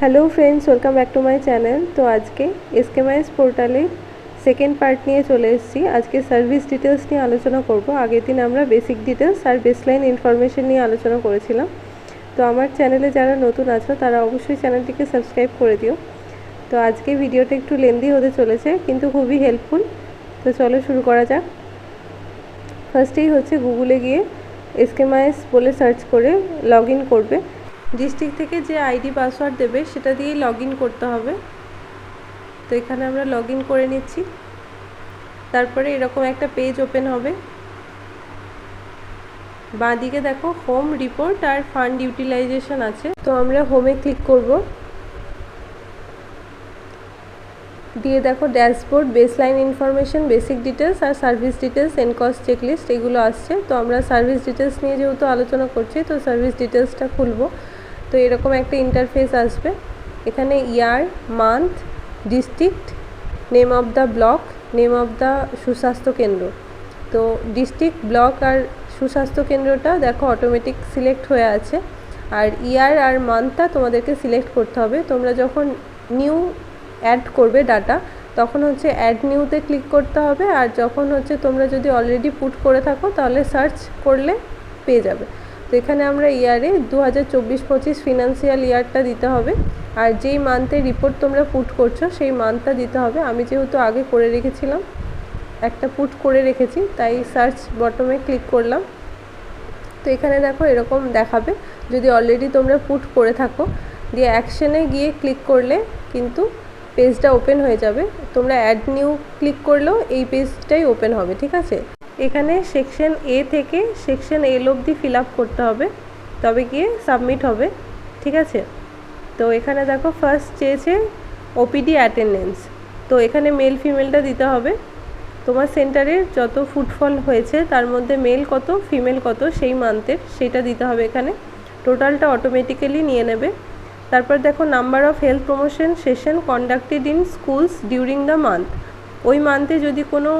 Hello friends, welcome back to my channel. তো আজকে এসকেএমআইএস পোর্টালে সেকেন্ড পার্ট নিয়ে চলে এসেছি। আজকে সার্ভিস ডিটেলস নিয়ে আলোচনা করব। আগের দিন আমরা বেসিক ডিটেলস আর বেসলাইন ইনফরমেশন নিয়ে আলোচনা করেছিলাম। তো আমার চ্যানেলে যারা নতুন আছো তারা অবশ্যই চ্যানেলটিকে সাবস্ক্রাইব করে দিও। তো আজকে ভিডিওটা একটু লেন্দি হতে চলেছে কিন্তু খুবই হেল্পফুল। তো চলো শুরু করা যাক। ফার্স্টেই হচ্ছে গুগলে গিয়ে এসকেএমআইএস বলে সার্চ করে লগ ইন করবে। ডিস্ট্রিক্ট থেকে যে আইডি পাসওয়ার্ড দেবে সেটা দিয়েই লগ ইন করতে হবে। তো এখানে আমরা লগ ইন করে নিচ্ছি। তারপরে এরকম একটা পেজ ওপেন হবে। বাঁদিকে দেখো হোম, রিপোর্ট আর ফান্ড ইউটিলাইজেশন আছে। তো আমরা হোমে ক্লিক করব। দিয়ে দেখো dashboard, baseline information, basic details আর service details, and cost checklist এগুলো আসছে। তো আমরা সার্ভিস ডিটেলস নিয়ে যেহেতু আলোচনা করছি তো সার্ভিস ডিটেলসটা খুলবো। তো এরকম একটা ইন্টারফেস আসবে। এখানে year, month, district, name of the block, name of the Susasthya Kendra. তো ডিস্ট্রিক্ট, ব্লক আর সুস্বাস্থ্য কেন্দ্রটা দেখো অটোমেটিক সিলেক্ট হয়ে আছে। আর ইয়ার আর মান্থটা তোমাদেরকে সিলেক্ট করতে হবে। তোমরা যখন নিউ অ্যাড করবে ডাটা তখন হচ্ছে অ্যাড নিউতে ক্লিক করতে হবে। আর যখন হচ্ছে তোমরা যদি অলরেডি পুট করে থাকো তাহলে সার্চ করলে পেয়ে যাবে। তো এখানে আমরা ইয়ারে 2024-25 ফিনান্সিয়াল ইয়ারটা দিতে হবে। আর যেই মান্থে রিপোর্ট তোমরা পুট করছো সেই মান্থটা দিতে হবে। আমি যেহেতু আগে করে রেখেছিলাম, একটা পুট করে রেখেছি, তাই সার্চ বটমে ক্লিক করলাম। তো এখানে দেখো এরকম দেখাবে যদি অলরেডি তোমরা পুট করে থাকো। দিয়ে অ্যাকশনে গিয়ে ক্লিক করলে কিন্তু পেজটা ওপেন হয়ে যাবে। তোমরা অ্যাড নিউ ক্লিক করলেও এই পেজটাই ওপেন হবে, ঠিক আছে। এখানে সেকশন এ থেকে সেকশন এল অবধি ফিল আপ করতে হবে, তবে গিয়ে সাবমিট হবে, ঠিক আছে। তো এখানে দেখো ফার্স্ট চেয়েছে ওপিডি অ্যাটেন্ডেন্স। তো এখানে মেল ফিমেলটা দিতে হবে। তোমার সেন্টারের যত ফুটফল হয়েছে তার মধ্যে মেল কত, ফিমেল কত সেই মান্থের সেটা দিতে হবে। এখানে টোটালটা অটোমেটিক্যালি নিয়ে নেবে। তারপর দেখো number of health promotion session conducted in schools during the month. ওই মান্থে যদি কোনো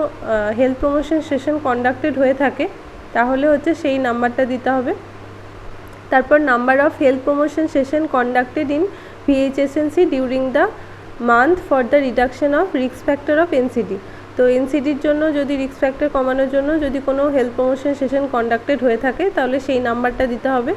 হেলথ প্রমোশন সেশন কন্ডাক্টেড হয়ে থাকে তাহলে হচ্ছে সেই নাম্বারটা দিতে হবে। তারপর number of health promotion session conducted in VHSNC during the month for the reduction of risk factor of NCD. তো এনসিডির জন্য যদি রিস্ক ফ্যাক্টর কমানোর জন্য যদি কোনো হেলথ প্রমোশন সেশন কন্ডাক্টেড হয়ে থাকে তাহলে সেই নাম্বারটা দিতে হবে।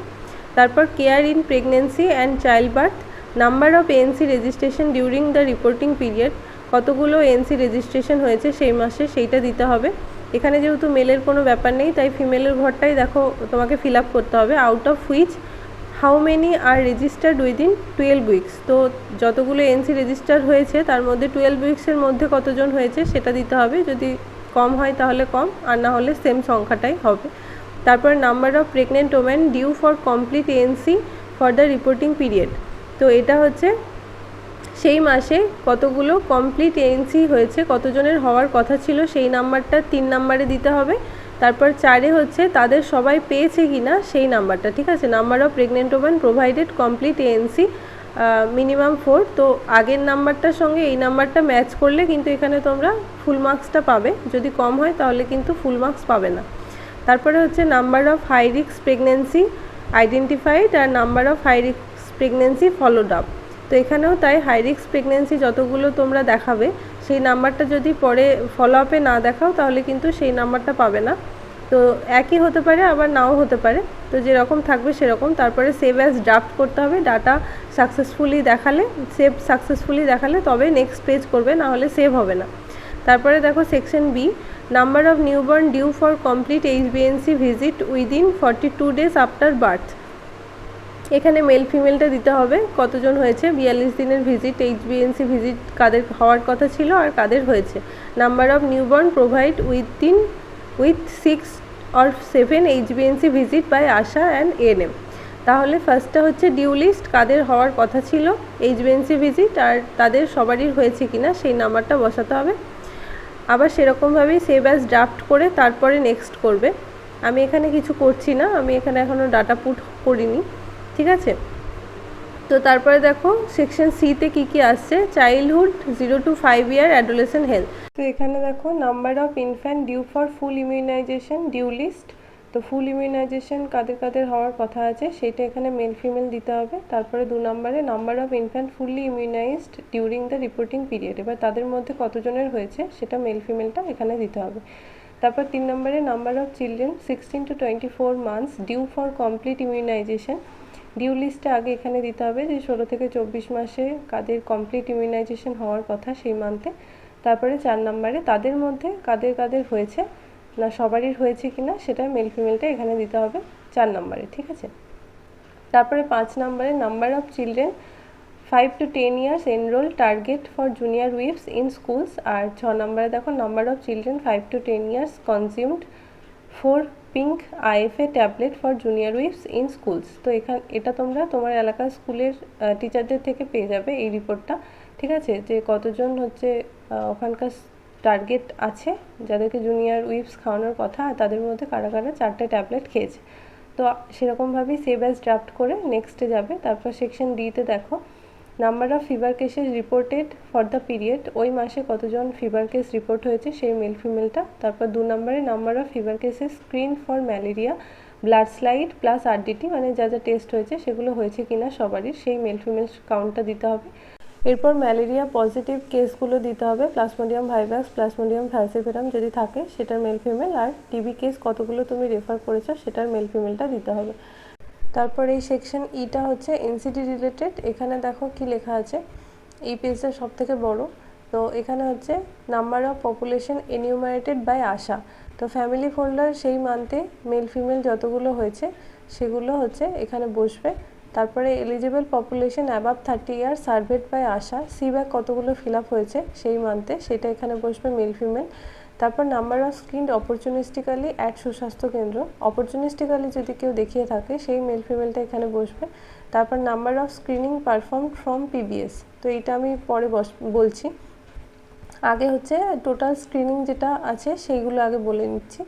তারপর care in pregnancy and child birth, number of ANC registration during the reporting period, কতগুলো এএনসি রেজিস্ট্রেশন হয়েছে সেই মাসে সেইটা দিতে হবে। এখানে যেহেতু মেলের কোনো ব্যাপার নেই তাই ফিমেলের ঘরটাই দেখো তোমাকে ফিল আপ করতে হবে। Out of which how many are registered within 12 weeks. তো যতগুলো এএনসি রেজিস্টার হয়েছে তার মধ্যে 12 উইক্সের মধ্যে কতজন হয়েছে সেটা দিতে হবে। যদি কম হয় তাহলে কম, আর না হলে সেম সংখ্যাটাই হবে। তারপর number of pregnant women due for complete ANC for the reporting period. তো এটা হচ্ছে সেই মাসে কতগুলো কমপ্লিট এএনসি হয়েছে, কতজনের হওয়ার কথা ছিল সেই নাম্বারটা 3 নাম্বারে দিতে হবে। তারপর 4 হচ্ছে তাদের সবাই পেয়েছে কি না সেই নাম্বারটা, ঠিক আছে। Number of pregnant women provided complete ANC minimum 4। তো আগের নাম্বারটার সঙ্গে এই নাম্বারটা ম্যাচ করলে কিন্তু এখানে তোমরা ফুল মার্কসটা পাবে। যদি কম হয় তাহলে কিন্তু ফুল মার্কস পাবে না। তারপরে হচ্ছে number of high risk pregnancy identified আর number of high risk pregnancy followed up. তো এখানেও তাই হাই রিস্ক প্রেগনেন্সি যতগুলো তোমরা দেখাবে সেই নাম্বারটা যদি পরে ফলো আপে না দেখাও তাহলে কিন্তু সেই নাম্বারটা পাবে না। তো একই হতে পারে আবার নাও হতে পারে, তো যেরকম থাকবে সেরকম। তারপরে সেভ অ্যাজ ড্রাফট করতে হবে। ডাটা সাকসেসফুলি দেখালে, সেভ সাকসেসফুলি দেখালে তবে নেক্সট পেজ করবে, না হলে সেভ হবে না। তারপরে দেখো section B, number of newborn due for complete HBNC visit within 42 days after birth. এখানে মেল ফিমেলটা দিতে হবে, কতজন হয়েছে 42 দিনের ভিজিট, এইচবিএনসি ভিজিট কাদের হওয়ার কথা ছিল আর কাদের হয়েছে। Number of newborn provide with 6 or 7 HBNC visit by ASHA and ANM. তাহলে ফার্স্টটা হচ্ছে ডিউ লিস্ট, কাদের হওয়ার কথা ছিল এইচবিএনসি ভিজিট আর তাদের সবারই হয়েছে কিনা সেই নাম্বারটা বসাতে হবে। আবার সেরকমভাবেই সেভ অ্যাজ ড্রাফট করে তারপরে নেক্সট করবে। আমি এখানে কিছু করছি না, আমি এখানে এখনও ডাটা পুট করিনি, ঠিক আছে। তো তারপরে দেখো সেকশন সিতে কী কী আসছে, childhood 0 to 5 year adolescent health. তো এখানে দেখো number of infant due for full immunization due list, তো ফুল ইমিউনাইজেশন কাদের কাদের হওয়ার কথা আছে সেটা এখানে মেল ফিমেল দিতে হবে। তারপরে 2 নম্বরে number of infant fully immunized during the reporting period, এবার তাদের মধ্যে কতজনের হয়েছে সেটা মেল ফিমেলটা এখানে দিতে হবে। তারপর 3 নম্বরে number of children 16 to 24 months due for complete immunization, due লিস্টে আগে এখানে দিতে হবে যে 16 থেকে 24 মাসে কাদের কমপ্লিট ইমিউনাইজেশন হওয়ার কথা সেই মান্থে। তারপরে 4 নম্বরে তাদের মধ্যে কাদের কাদের হয়েছে না সবারই হয়েছে কিনা সেটা মেল ফিমেলটা এখানে দিতে হবে 4 নম্বরে, ঠিক আছে। তারপরে 5 নম্বরে number of children 5 to 10 years enrol target for junior উইপস ইন স্কুলস, আর 6 নম্বরে দেখো number of children 5 to 10 years consumed 4 pink IFA tablet for junior উইপস ইন স্কুলস। তো এটা তোমরা তোমার এলাকার স্কুলের টিচারদের থেকে পেয়ে যাবে এই রিপোর্টটা, ঠিক আছে, যে কতজন হচ্ছে ওখানকার টার্গেট আছে যাদেরকে জুনিয়র উইপস খাওয়ানোর কথা, আর তাদের মধ্যে কারা কারা 4টে ট্যাবলেট খেয়েছে। তো সেরকমভাবেই সেভ অ্যাজ ড্রাফট করে নেক্সটে যাবে। তারপর সেকশন ডিতে দেখো number of fever cases reported for the period, ওই মাসে কতজন ফিভার কেস রিপোর্ট হয়েছে সেই মেল ফিমেলটা। তারপর 2 নম্বরে number of fever cases screen for malaria blood slide plus RDT, মানে যা যা টেস্ট হয়েছে সেগুলো হয়েছে কিনা সবারই, সেই মেল ফিমেল কাউন্টটা দিতে হবে। এরপর ম্যালেরিয়া পজিটিভ কেসগুলো দিতে হবে, প্লাজমোডিয়াম ভাইভাক্স, প্লাজমোডিয়াম ফ্যালসিফেরাম যদি থাকে সেটার মেল ফিমেল, আর টিবি কেস কতগুলো তুমি রেফার করেছো সেটার মেল ফিমেলটা দিতে হবে। তারপর এই সেকশন ইটা হচ্ছে এনসিডি রিলেটেড। এখানে দেখো কি লেখা আছে, এই পেজটা সব থেকে বড়। তো এখানে হচ্ছে নাম্বার অফ পপুলেশন এনিউমারেটেড বাই আশা, তো ফ্যামিলি ফোল্ডার সেই মান্থে মেল ফিমেল যতগুলো হয়েছে সেগুলো হচ্ছে এখানে বসবে। তারপরে eligible population above 30 year served by ASHA, CBAC কতগুলো ফিল আপ হয়েছে সেই মান্থে সেটা এখানে বসবে মেল ফিমেল। তারপর number of screened opportunistically at Susasthya Kendra, অপরচুনিস্টিক্যালি যদি কেউ দেখিয়ে থাকে সেই মেল ফিমেলটা এখানে বসবে। তারপর number of screening perform from PBS, তো এইটা আমি পরে বলছি, আগে হচ্ছে টোটাল স্ক্রিনিং যেটা আছে সেইগুলো আগে বলে নিচ্ছি।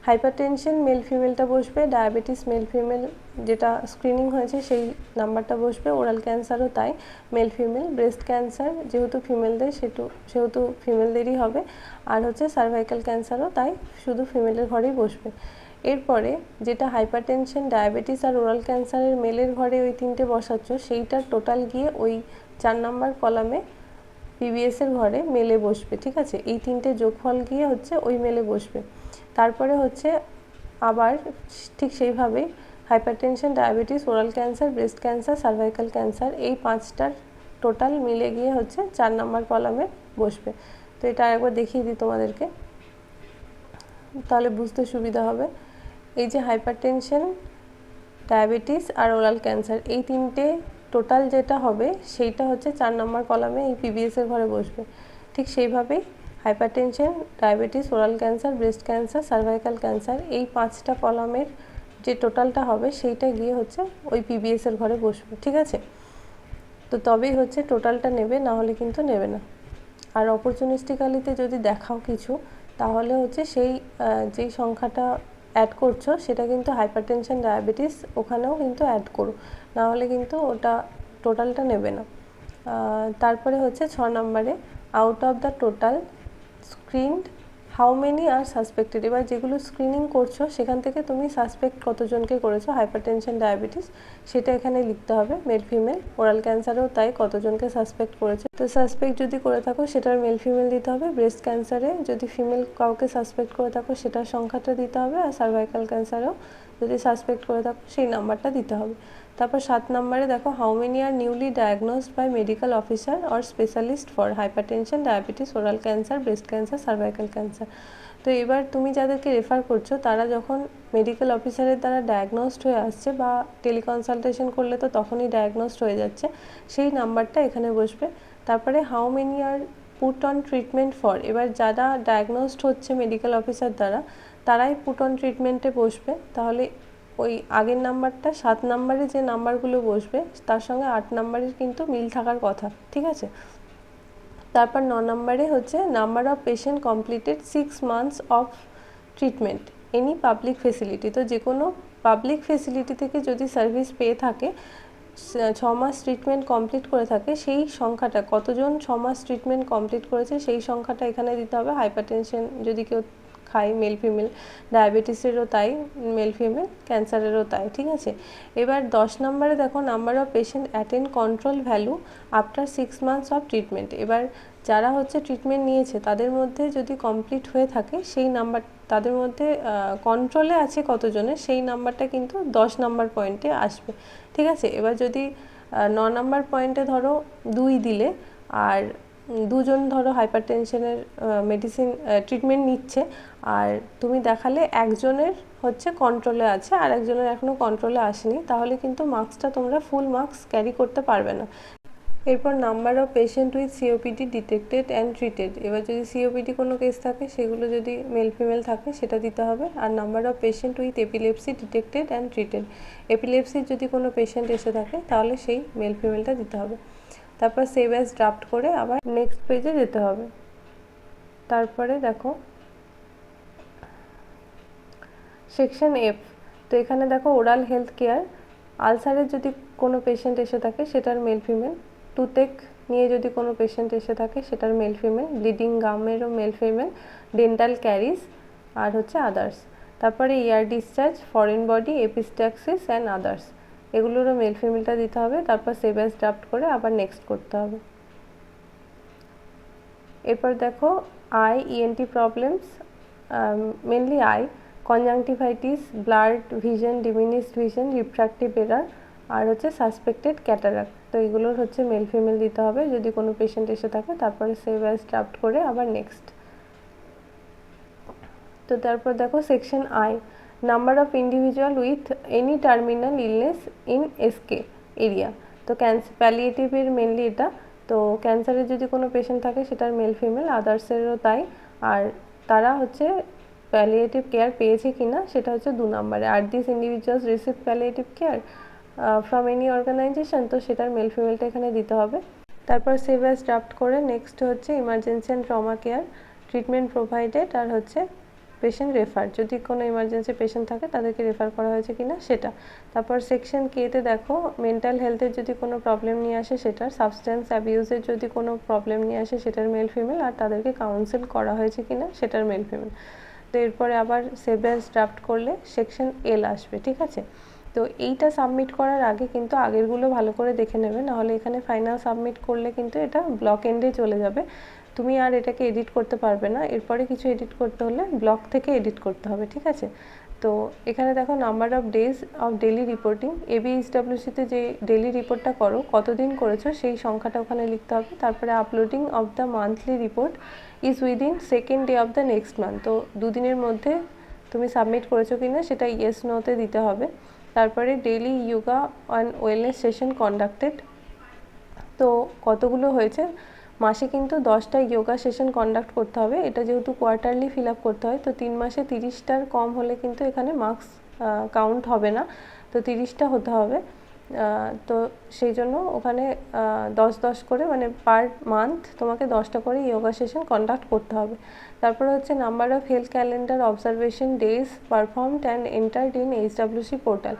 হাইপারটেনশন মেল ফিমেলটা বসবে, ডায়াবেটিস মেল ফিমেল যেটা স্ক্রিনিং হয়েছে সেই নাম্বারটা বসবে, ওরাল ক্যান্সারও তাই মেল ফিমেল, ব্রেস্ট ক্যান্সার যেহেতু ফিমেলদের সেহেতু ফিমেলদেরই হবে, আর হচ্ছে সার্ভাইকাল ক্যান্সারও তাই শুধু ফিমেলের ঘরেই বসবে। এরপরে যেটা হাইপারটেনশন, ডায়াবেটিস আর ওরাল ক্যান্সারের মেলের ঘরে ওই 3টে বসাচ্ছ সেইটার টোটাল গিয়ে ওই 4 নম্বর কলামে পিবিএসের ঘরে মেলে বসবে, ঠিক আছে, এই 3টে যোগফল গিয়ে হচ্ছে ওই মেলে বসবে। তারপরে হচ্ছে আবার ঠিক সেইভাবেই hypertension, diabetes, oral cancer, breast cancer, cervical cancer এই 5টার টোটাল মিলে গিয়ে হচ্ছে 4 নম্বর কলামে বসবে। তো এটা আরেকবার দেখিয়ে দিই তোমাদেরকে, তাহলে বুঝতে সুবিধা হবে। এই যে হাইপারটেনশন, ডায়াবেটিস আর ওরাল ক্যান্সার এই 3টে টোটাল যেটা হবে সেইটা হচ্ছে 4 নম্বর কলামে এই পিবিএসের ঘরে বসবে। ঠিক সেইভাবেই hypertension, diabetes, oral cancer, breast cancer, cervical cancer এই 5টা কলামের যে টোটালটা হবে সেইটা গিয়ে হচ্ছে ওই পিবিএসের ঘরে বসবে, ঠিক আছে। তো তবেই হচ্ছে টোটালটা নেবে, না হলে কিন্তু নেবে না। আর অপরচুনিস্টিক্যালিতে যদি দেখাও কিছু তাহলে হচ্ছে সেই যেই সংখ্যাটা অ্যাড করছো সেটা কিন্তু হাইপারটেনশন, ডায়াবেটিস ওখানেও কিন্তু অ্যাড করো, না হলে কিন্তু ওটা টোটালটা নেবে না। তারপরে হচ্ছে 6 নম্বরে out of the total screened how many are suspected, এবার যেগুলো স্ক্রিনিং করছো সেখান থেকে তুমি সাসপেক্ট কতজনকে করেছো হাইপারটেনশন, ডায়াবেটিস সেটা এখানে লিখতে হবে মেল ফিমেল, ওরাল ক্যান্সারেও তাই কতজনকে সাসপেক্ট করেছো, তো সাসপেক্ট যদি করে থাকো সেটার মেল ফিমেল দিতে হবে, ব্রেস্ট ক্যান্সারে যদি ফিমেল কাউকে সাসপেক্ট করে থাকো সেটার সংখ্যাটা দিতে হবে, আর সার্ভাইকাল ক্যান্সারেও যদি সাসপেক্ট করে থাকো সেই নাম্বারটা দিতে হবে। তারপর 7 নম্বরে দেখো how many are newly diagnosed by medical officer or specialist for hypertension, diabetes, oral cancer, breast cancer, cervical cancer. তো এবার তুমি যাদেরকে রেফার করছো তারা যখন মেডিকেল অফিসারের দ্বারা ডায়াগনোসড হয়ে আসছে বা টেলিকনসালটেশন করলে তো তখনই ডায়াগনোসড হয়ে যাচ্ছে, সেই নাম্বারটা এখানে বসবে। তারপরে how many are put on treatment for, এবার যারা ডায়াগনোসড হচ্ছে মেডিকেল অফিসার দ্বারা তারাই পুট অন ট্রিটমেন্টে বসবে, তাহলে ওই আগের নাম্বারটা 7 নম্বরে যে নাম্বারগুলো বসবে তার সঙ্গে 8 নম্বরের কিন্তু মিল থাকার কথা, ঠিক আছে। তারপর 9 নম্বরে হচ্ছে number of patient completed 6 months of treatment any public facility, তো যে কোনো পাবলিক ফেসিলিটি থেকে যদি সার্ভিস পেয়ে থাকে 6 মাস ট্রিটমেন্ট কমপ্লিট করে থাকে সেই সংখ্যাটা, কতজন 6 মাস ট্রিটমেন্ট কমপ্লিট করেছে সেই সংখ্যাটা এখানে দিতে হবে। হাইপারটেনশন যদি কেউ খাই, মেল ফিমেল, ডায়াবেটিসেরও তাই, মেল ফিমেল, ক্যান্সারেরও তাই, ঠিক আছে। এবার 10 নম্বরে দেখো number of patient attend control value after 6 months of treatment. এবার যারা হচ্ছে ট্রিটমেন্ট নিয়েছে তাদের মধ্যে যদি কমপ্লিট হয়ে থাকে সেই নাম্বার, তাদের মধ্যে কন্ট্রোলে আছে কতজনের সেই নাম্বারটা কিন্তু 10 নাম্বার পয়েন্টে আসবে, ঠিক আছে। এবার যদি 9 নাম্বার পয়েন্টে ধরো 2 দিলে, আর দুজন ধরো হাইপার টেনশনের মেডিসিন ট্রিটমেন্ট নিচ্ছে, আর তুমি দেখালে একজনের হচ্ছে কন্ট্রোলে আছে আর একজনের এখনও কন্ট্রোলে আসেনি, তাহলে কিন্তু মার্কসটা তোমরা ফুল মার্কস ক্যারি করতে পারবে না। এরপর number of patient with COPD detected and treated. এবার যদি সিওপিডি কোনো কেস থাকে সেগুলো যদি মেল ফিমেল থাকে সেটা দিতে হবে। আর number of patient with epilepsy detected and treated, এপিলেপসির যদি কোনো পেশেন্ট এসে থাকে তাহলে সেই মেল ফিমেলটা দিতে হবে। তারপর সেভ অ্যাজ ড্রাফট করে আবার নেক্সট পেজে যেতে হবে। তারপরে দেখো সেকশন এফ, তো এখানে দেখো ওরাল হেলথ কেয়ার, আলসারের যদি কোনো পেশেন্ট এসে থাকে সেটার মেল ফিমেল, টুথেক নিয়ে যদি কোনো পেশেন্ট এসে থাকে সেটার মেল ফিমেল, ব্লিডিং গামেরও মেল ফিমেল, ডেন্টাল ক্যারিজ আর হচ্ছে আদার্স। তারপরে ear discharge, foreign body, epistaxis and others, এগুলোরও মেল ফিমেলটা দিতে হবে। তারপর সেভ অ্যাজ ড্রাফট করে আবার নেক্সট করতে হবে। এরপর দেখো eye, ENT problems, mainly eye, conjunctivitis, blurred vision, diminished vision, refractive error আর হচ্ছে সাসপেক্টেড ক্যাটারাক্ট, তো এগুলোর হচ্ছে মেল ফিমেল দিতে হবে যদি কোনো পেশেন্ট এসে থাকে। তারপরে সেভ অ্যাজ ড্রাফট করে আবার নেক্সট। তো তারপর দেখো section I, number of individual with any terminal illness in SK area, তো প্যালিয়েটিভের মেনলি এটা, তো ক্যান্সারের যদি কোনো পেশেন্ট থাকে সেটার মেল ফিমেল, আদার্সেরও তাই। আর তারা হচ্ছে প্যালিয়েটিভ কেয়ার পেয়েছে কিনা সেটা হচ্ছে 2 নম্বরে। আর this individuals receive palliative care from any organization, তো সেটার মেল ফিমেলটা এখানে দিতে হবে। তারপর সেভ অ্যাজ ড্রাফট করে নেক্সট হচ্ছে emergency and trauma care, treatment provided আর হচ্ছে পেশেন্ট রেফার, যদি কোনো ইমার্জেন্সি পেশেন্ট থাকে তাদেরকে রেফার করা হয়েছে কিনা সেটা। তারপর সেকশন কেতে দেখো মেন্টাল হেলথের যদি কোনো প্রবলেম নিয়ে আসে সেটার, সাবস্টেন্স অ্যাবিউজের যদি কোনো প্রবলেম নিয়ে আসে সেটার মেল ফিমেল, আর তাদেরকে কাউন্সিল করা হয়েছে কিনা সেটার মেল ফিমেল। তো এরপরে আবার সেভ অ্যাজ ড্রাফট করলে সেকশন এল আসবে, ঠিক আছে। তো এইটা সাবমিট করার আগে কিন্তু আগেরগুলো ভালো করে দেখে নেবে, নাহলে এখানে ফাইনাল সাবমিট করলে কিন্তু এটা ব্লক এন্ডে চলে যাবে, তুমি আর এটাকে এডিট করতে পারবে না। এরপরে কিছু এডিট করতে হলে ব্লক থেকে এডিট করতে হবে, ঠিক আছে। তো এখানে দেখো number of days of daily reporting, এবিএইচডব্লিউসিতে যে ডেলি রিপোর্টটা করো কতদিন করেছো সেই সংখ্যাটা ওখানে লিখতে হবে। তারপরে uploading of the monthly report is within second day of the next month, তো 2 দিনের মধ্যে তুমি সাবমিট করেছো কিনা সেটা ইয়েস নোতে দিতে হবে। তারপরে daily yoga and wellness session conducted, তো কতগুলো হয়েছে, মাসে কিন্তু 10টা যোগা সেশন কন্ডাক্ট করতে হবে। এটা যেহেতু কোয়ার্টারলি ফিল আপ করতে হয়, তো 3 মাসে 30টার কম হলে কিন্তু এখানে মার্কস কাউন্ট হবে না, তো 30টা হতে হবে। তো সেই জন্য ওখানে 10-10 করে মানে পার মান্থ তোমাকে 10টা করে যোগা সেশন কন্ডাক্ট করতে হবে। তারপরে হচ্ছে number of health calendar observation days performed and entered in HWC portal,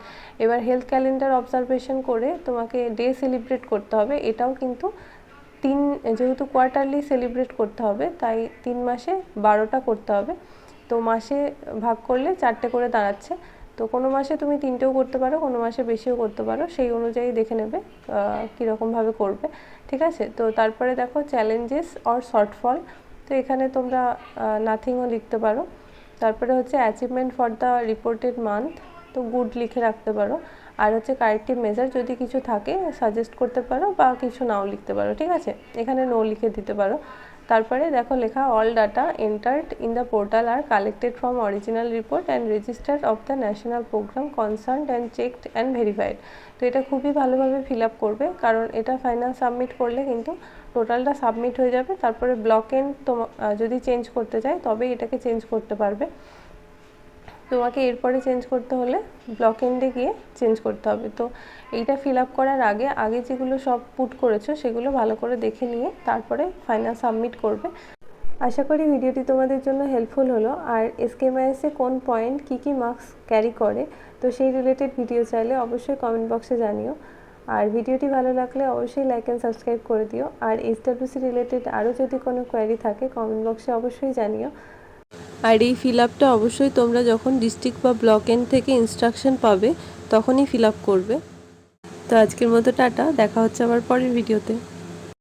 এবার হেলথ ক্যালেন্ডার অবজারভেশন করে তোমাকে ডে সেলিব্রেট করতে হবে। এটাও কিন্তু যেহেতু কোয়ার্টারলি সেলিব্রেট করতে হবে তাই 3 মাসে 12টা করতে হবে, তো মাসে ভাগ করলে 4টে করে দাঁড়াচ্ছে, তো কোনো মাসে তুমি 3টেও করতে পারো, কোনো মাসে বেশিও করতে পারো, সেই অনুযায়ী দেখে নেবে কীরকমভাবে করবে, ঠিক আছে। তো তারপরে দেখো চ্যালেঞ্জেস অর শর্টফল, তো এখানে তোমরা নাথিংও লিখতে পারো। তারপরে হচ্ছে achievement for the reported month, তো গুড লিখে রাখতে পারো। আর হচ্ছে কারেক্টিভ মেজার যদি কিছু থাকে সাজেস্ট করতে পারো বা কিছু নাও লিখতে পারো, ঠিক আছে, এখানে নো লিখে দিতে পারো। তারপরে দেখো লেখা all data entered in the portal are collected from original report and registered of the national program concerned and checked and verified, তো এটা খুবই ভালোভাবে ফিল আপ করবে, কারণ এটা ফাইনাল সাবমিট করলে কিন্তু টোটালটা সাবমিট হয়ে যাবে। তারপরে ব্লক এন্ড যদি চেঞ্জ করতে চাই তবেই এটাকে চেঞ্জ করতে পারবে, তোমাকে এরপরে চেঞ্জ করতে হলে ব্লক এন্ডে গিয়ে চেঞ্জ করতে হবে। তো এইটা ফিল আপ করার আগে যেগুলো সব পুট করেছো সেগুলো ভালো করে দেখে নিয়ে তারপরে ফাইনাল সাবমিট করবে। আশা করি ভিডিওটি তোমাদের জন্য হেল্পফুল হলো। আর এসকেএমআইএসে কোন পয়েন্ট কী মার্কস ক্যারি করে, তো সেই রিলেটেড ভিডিও চাইলে অবশ্যই কমেন্ট বক্সে জানিও। আর ভিডিওটি ভালো লাগলে অবশ্যই লাইক অ্যান্ড সাবস্ক্রাইব করে দিও। আর এইচডব্লিউসি রিলেটেড আরও যদি কোনো কোয়ারি থাকে কমেন্ট বক্সে অবশ্যই জানিও। আর এই ফিল আপটা অবশ্যই তোমরা যখন ডিস্ট্রিক্ট বা ব্লক এন্ড থেকে ইনস্ট্রাকশন পাবে তখনই ফিল আপ করবে। তো আজকের মতো টাটা, দেখা হচ্ছে আবার পরের ভিডিওতে।